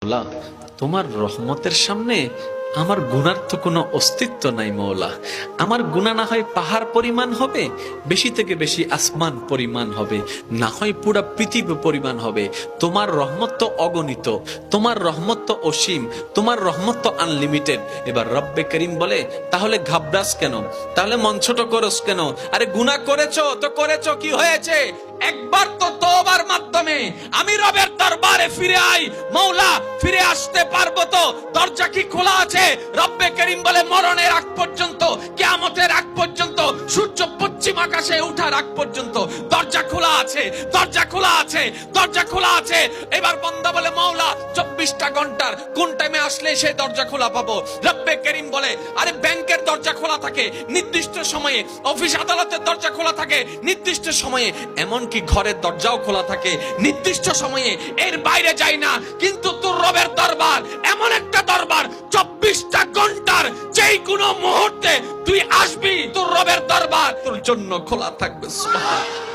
মৌলা, তোমার রহমতের সামনে আমার গুনার তো কোনো অস্তিত্ব নাই মৌলা। আমার গুনাহ না হয় পাহাড় পরিমাণ হবে, বেশি থেকে বেশি আসমান পরিমাণ হবে, না হয় পুরা পৃথিবী পরিমাণ হবে। তোমার রহমত তো অগণিত, তোমার রহমত তো অসীম, তোমার রহমত তো আনলিমিটেড। এবার রব্বে করিম বলে, তাহলে ঘাবড়াস কেন, তাহলে মন ছোট করস কেন? আরে গুনাহ করেছো তো করেছো, কি হয়েছে? একবার তো তওবার মাধ্যমে আমি রবের দরবারে ফিরে আই। মৌলা, ফিরে আসতে পারবো তো? দরজা কি খোলা আছে? রব্বে করিম বলে, মরণের আগ পর্যন্ত, কিয়ামতের আগ পর্যন্ত, সূর্য পশ্চিম আকাশে ওঠার আগ পর্যন্ত দরজা খোলা আছে, দরজা খোলা আছে, দরজা খোলা আছে। এবার বান্দা বলে, মৌলা 24টা ঘন্টার কোন টাইমে আসলে সেই দরজা খোলা পাবো? রব্বে করিম বলে, আরে ব্যাংকের দরজা খোলা থাকে নির্দিষ্ট সময়ে, অফিস আদালতের দরজা খোলা থাকে নির্দিষ্ট সময়ে, এমনকি ঘরের দরজাও খোলা থাকে নির্দিষ্ট সময়ে, এর বাইরে যাই না। কিন্তু তোর রবের দরবার এমন একটা দরবার, 24টা ঘন্টার যেই কোনো মুহূর্তে তুই আসবি, তোর রবের দরবার তোর জন্য খোলা থাকবে। সুবহানাল্লাহ।